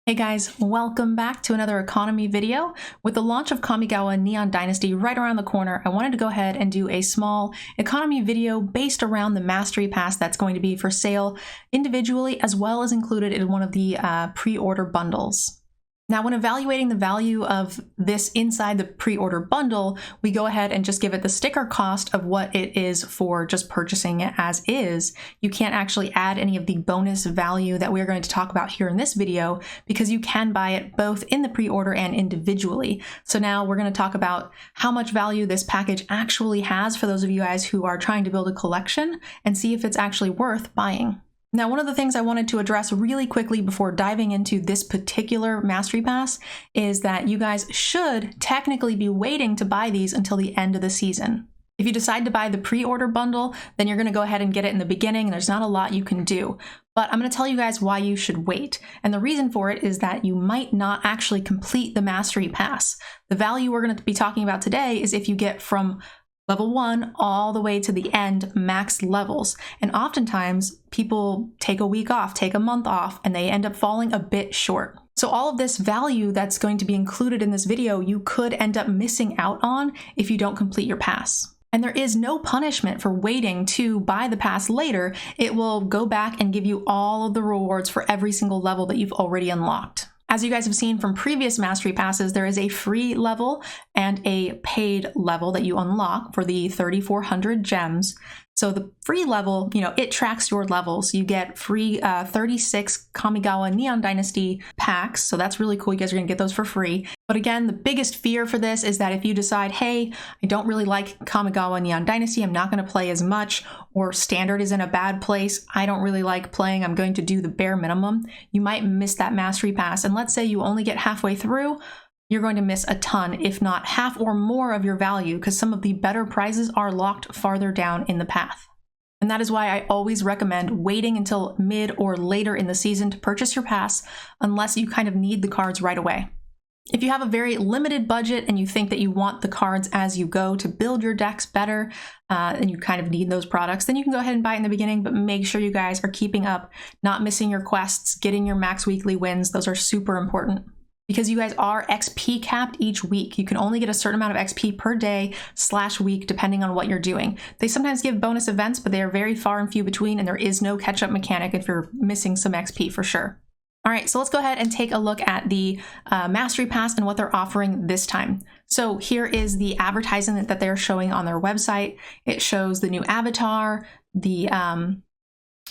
Hey guys, welcome back to another economy video. With the launch of Kamigawa Neon Dynasty right around the corner, I wanted to go ahead and do a small economy video based around the Mastery Pass that's going to be for sale individually as well as included in one of the pre-order bundles. Now, when evaluating the value of this inside the pre-order bundle, we go ahead and just give it the sticker cost of what it is for just purchasing it as is. You can't actually add any of the bonus value that we're going to talk about here in this video because you can buy it both in the pre-order and individually. So now we're going to talk about how much value this package actually has for those of you guys who are trying to build a collection and see if it's actually worth buying. Now, one of the things I wanted to address really quickly before diving into this particular Mastery Pass is that you guys should technically be waiting to buy these until the end of the season. If you decide to buy the pre-order bundle, then you're going to go ahead and get it in the beginning, and there's not a lot you can do. But I'm going to tell you guys why you should wait. And the reason for it is that you might not actually complete the Mastery Pass. The value we're going to be talking about today is if you get from level 1 all the way to the end max levels. And oftentimes people take a week off, take a month off, and they end up falling a bit short. So all of this value that's going to be included in this video, you could end up missing out on if you don't complete your pass. And there is no punishment for waiting to buy the pass later. It will go back and give you all of the rewards for every single level that you've already unlocked. As you guys have seen from previous Mastery Passes, there is a free level and a paid level that you unlock for the 3,400 gems. So the free level, it tracks your levels. You get free 36 Kamigawa Neon Dynasty packs. So that's really cool. You guys are going to get those for free. But again, the biggest fear for this is that if you decide, hey, I don't really like Kamigawa Neon Dynasty, I'm not going to play as much, or standard is in a bad place, I don't really like playing, I'm going to do the bare minimum, you might miss that Mastery Pass. And let's say you only get halfway through, you're going to miss a ton, if not half or more of your value, because some of the better prizes are locked farther down in the path. And that is why I always recommend waiting until mid or later in the season to purchase your pass, unless you kind of need the cards right away. If you have a very limited budget and you think that you want the cards as you go to build your decks better, and you kind of need those products, then you can go ahead and buy it in the beginning, but make sure you guys are keeping up, not missing your quests, getting your max weekly wins. Those are super important. Because you guys are XP capped each week. You can only get a certain amount of XP per day/week depending on what you're doing. They sometimes give bonus events, but they are very far and few between, and there is no catch-up mechanic if you're missing some XP for sure. All right, so let's go ahead and take a look at the Mastery Pass and what they're offering this time. So here is the advertisement that they're showing on their website. It shows the new avatar, the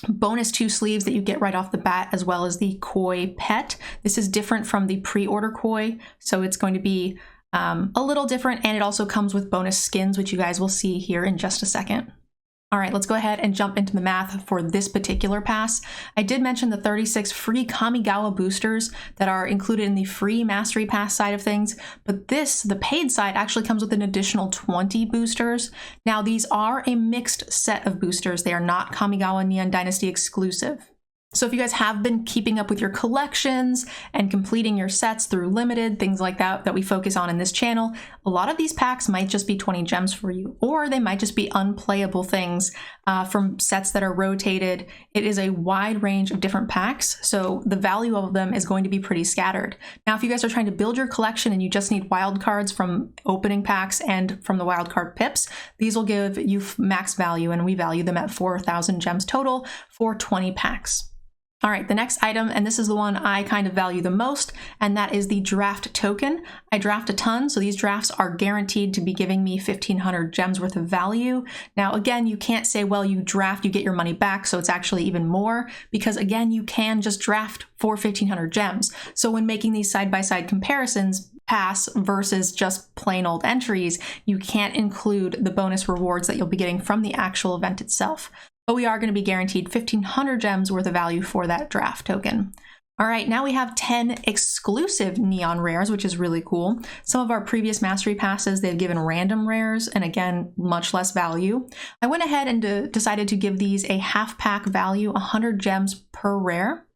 bonus 2 sleeves that you get right off the bat, as well as the koi pet. This is different from the pre-order koi, so it's going to be a little different, and it also comes with bonus skins, which you guys will see here in just a second. All right, let's go ahead and jump into the math for this particular pass. I did mention the 36 free Kamigawa boosters that are included in the free Mastery Pass side of things, but the paid side actually comes with an additional 20 boosters. Now, these are a mixed set of boosters. They are not Kamigawa Neon Dynasty exclusive. So if you guys have been keeping up with your collections and completing your sets through limited, things like that we focus on in this channel, a lot of these packs might just be 20 gems for you, or they might just be unplayable things from sets that are rotated. It is a wide range of different packs, so the value of them is going to be pretty scattered. Now, if you guys are trying to build your collection and you just need wildcards from opening packs and from the wildcard pips, these will give you max value, and we value them at 4,000 gems total for 20 packs. All right, the next item, and this is the one I kind of value the most, and that is the draft token. I draft a ton, so these drafts are guaranteed to be giving me 1,500 gems worth of value. Now, again, you can't say, well, you draft, you get your money back, so it's actually even more, because again, you can just draft for 1,500 gems. So when making these side-by-side comparisons, pass versus just plain old entries, you can't include the bonus rewards that you'll be getting from the actual event itself. But we are going to be guaranteed 1,500 gems worth of value for that draft token. All right, now we have 10 exclusive neon rares, which is really cool. Some of our previous Mastery Passes, they've given random rares, and again, much less value. I went ahead and decided to give these a half pack value, 100 gems per rare.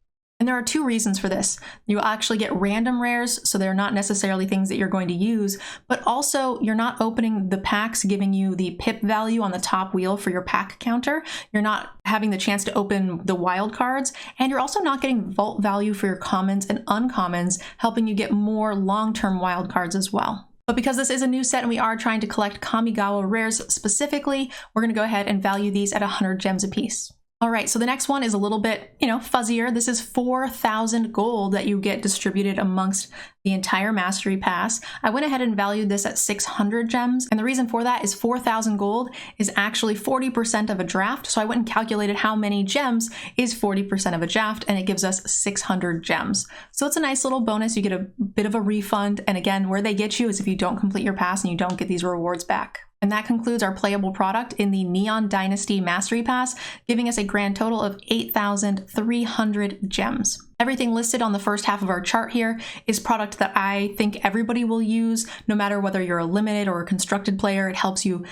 And there are two reasons for this. You actually get random rares, so they're not necessarily things that you're going to use, but also you're not opening the packs giving you the pip value on the top wheel for your pack counter. You're not having the chance to open the wild cards, and you're also not getting vault value for your commons and uncommons, helping you get more long-term wild cards as well. But because this is a new set and we are trying to collect Kamigawa rares specifically, we're going to go ahead and value these at 100 gems apiece. All right, so the next one is a little bit, fuzzier. This is 4,000 gold that you get distributed amongst the entire Mastery Pass. I went ahead and valued this at 600 gems, and the reason for that is 4,000 gold is actually 40% of a draft, so I went and calculated how many gems is 40% of a draft, and it gives us 600 gems. So it's a nice little bonus. You get a bit of a refund, and again, where they get you is if you don't complete your pass and you don't get these rewards back. And that concludes our playable product in the Neon Dynasty Mastery Pass, giving us a grand total of 8,300 gems. Everything listed on the first half of our chart here is product that I think everybody will use, no matter whether you're a limited or a constructed player. It helps you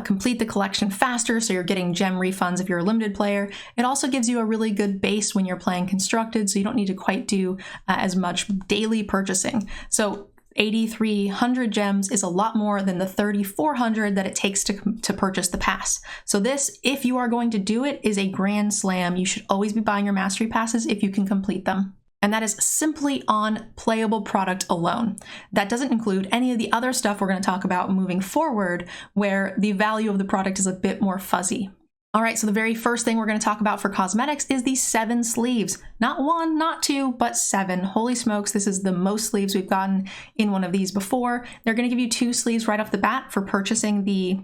complete the collection faster, so you're getting gem refunds if you're a limited player. It also gives you a really good base when you're playing constructed, so you don't need to quite do as much daily purchasing. So 8,300 gems is a lot more than the 3,400 that it takes to purchase the pass. So this, if you are going to do it, is a grand slam. You should always be buying your mastery passes if you can complete them. And that is simply on playable product alone. That doesn't include any of the other stuff we're going to talk about moving forward, where the value of the product is a bit more fuzzy. All right, so the very first thing we're going to talk about for cosmetics is the 7 sleeves. Not 1, not 2, but 7. Holy smokes, this is the most sleeves we've gotten in one of these before. They're going to give you 2 sleeves right off the bat for purchasing the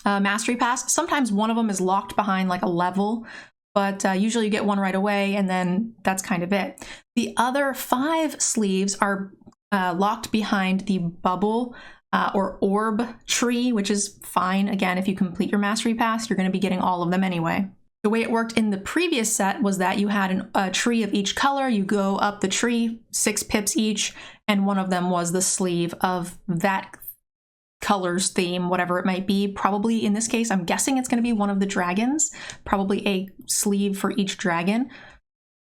Mastery Pass. Sometimes one of them is locked behind like a level, but usually you get one right away, and then that's kind of it. The other 5 sleeves are locked behind the bubble or orb tree, which is fine. Again, if you complete your Mastery Pass, you're going to be getting all of them anyway. The way it worked in the previous set was that you had a tree of each color. You go up the tree, 6 pips each, and one of them was the sleeve of that color's theme, whatever it might be. Probably in this case, I'm guessing it's going to be one of the dragons, probably a sleeve for each dragon.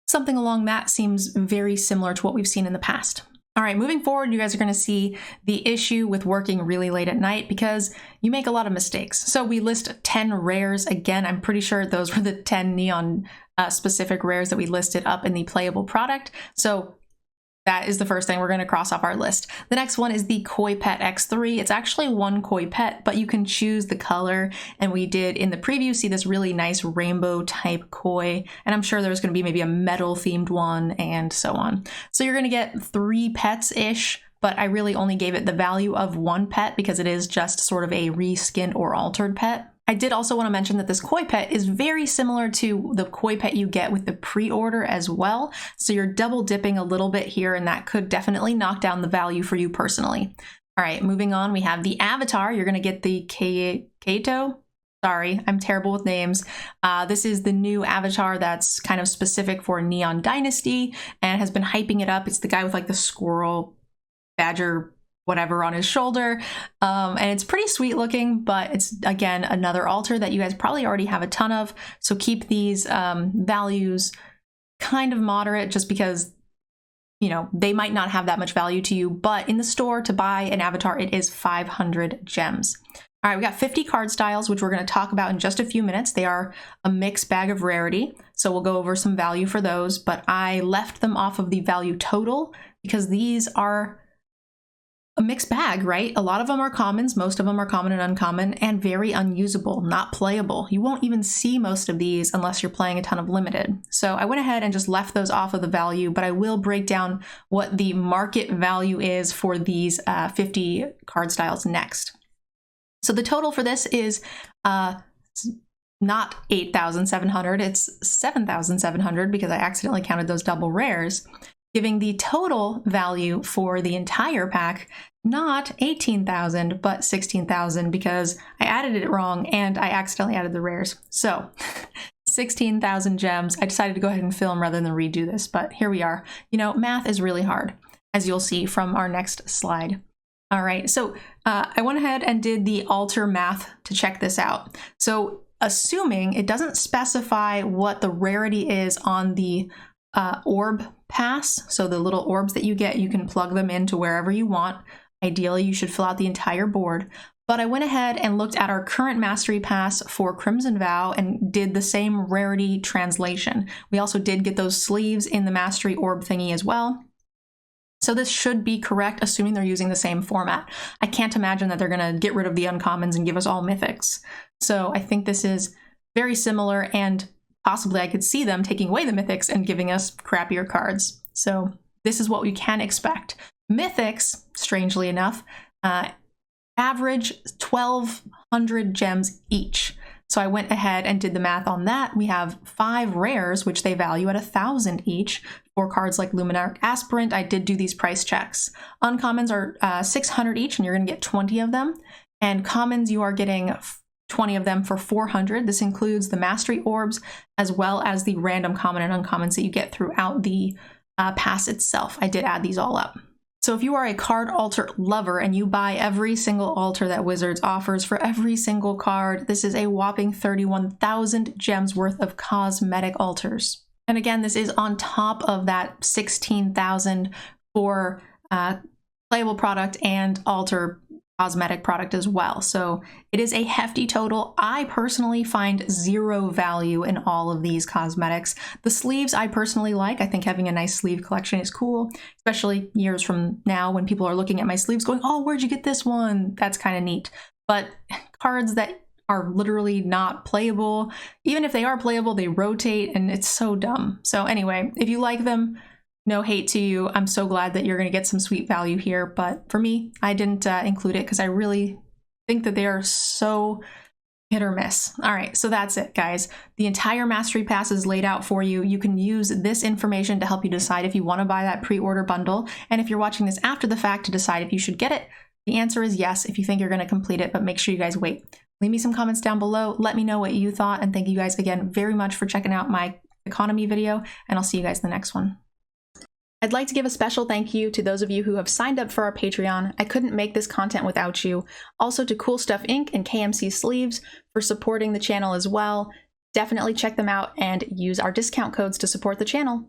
Something along that seems very similar to what we've seen in the past. All right, moving forward, you guys are going to see the issue with working really late at night because you make a lot of mistakes. So we list 10 rares. Again, I'm pretty sure those were the 10 neon specific rares that we listed up in the playable product. So that is the first thing we're going to cross off our list. The next one is the Koi Pet X3. It's actually one Koi Pet, but you can choose the color. And we did in the preview see this really nice rainbow type koi. And I'm sure there's going to be maybe a metal themed one and so on. So you're going to get 3 pets-ish, but I really only gave it the value of 1 pet because it is just sort of a reskinned or altered pet. I did also want to mention that this koi pet is very similar to the koi pet you get with the pre-order as well. So you're double dipping a little bit here, and that could definitely knock down the value for you personally. All right, moving on, we have the avatar. You're going to get the Kato. Sorry, I'm terrible with names. This is the new avatar that's kind of specific for Neon Dynasty and has been hyping it up. It's the guy with like the squirrel, badger, whatever on his shoulder, and it's pretty sweet looking, but it's again another altar that you guys probably already have a ton of, so keep these values kind of moderate just because they might not have that much value to you, but in the store to buy an avatar it is 500 gems. All right, we got 50 card styles, which we're going to talk about in just a few minutes. They are a mixed bag of rarity, so we'll go over some value for those, but I left them off of the value total because these are a mixed bag, right? A lot of them are commons, most of them are common and uncommon, and very unusable, not playable. You won't even see most of these unless you're playing a ton of limited. So I went ahead and just left those off of the value, but I will break down what the market value is for these 50 card styles next. So the total for this is not 8,700, it's 7,700 because I accidentally counted those double rares, giving the total value for the entire pack not 18,000 but 16,000 because I added it wrong and I accidentally added the rares. So 16,000 gems. I decided to go ahead and film rather than redo this, but here we are. Math is really hard, as you'll see from our next slide. All right, so I went ahead and did the altar math to check this out. So assuming it doesn't specify what the rarity is on the orb pass. So the little orbs that you get, you can plug them into wherever you want. Ideally, you should fill out the entire board. But I went ahead and looked at our current Mastery Pass for Crimson Vow and did the same rarity translation. We also did get those sleeves in the Mastery Orb thingy as well. So this should be correct, assuming they're using the same format. I can't imagine that they're going to get rid of the uncommons and give us all mythics. So I think this is very similar, and possibly I could see them taking away the mythics and giving us crappier cards. So this is what we can expect. Mythics, strangely enough, average 1,200 gems each. So I went ahead and did the math on that. We have 5 rares, which they value at 1,000 each. For cards like Luminarch Aspirant, I did do these price checks. Uncommons are 600 each, and you're going to get 20 of them. And commons, you are getting 20 of them for 400. This includes the Mastery Orbs, as well as the random common and uncommons that you get throughout the pass itself. I did add these all up. So if you are a card altar lover and you buy every single altar that Wizards offers for every single card, this is a whopping 31,000 gems worth of cosmetic altars. And again, this is on top of that 16,000 for playable product and altar cosmetic product as well. So it is a hefty total. I personally find 0 value in all of these cosmetics. The sleeves I personally like. I think having a nice sleeve collection is cool, especially years from now when people are looking at my sleeves going, oh, where'd you get this one? That's kind of neat. But cards that are literally not playable, even if they are playable, they rotate and it's so dumb. So anyway, if you like them, no hate to you. I'm so glad that you're going to get some sweet value here. But for me, I didn't include it because I really think that they are so hit or miss. All right, so that's it, guys. The entire Mastery Pass is laid out for you. You can use this information to help you decide if you want to buy that pre-order bundle. And if you're watching this after the fact to decide if you should get it, the answer is yes if you think you're going to complete it, but make sure you guys wait. Leave me some comments down below. Let me know what you thought. And thank you guys again very much for checking out my economy video. And I'll see you guys in the next one. I'd like to give a special thank you to those of you who have signed up for our Patreon. I couldn't make this content without you. Also to Cool Stuff Inc. and KMC Sleeves for supporting the channel as well. Definitely check them out and use our discount codes to support the channel.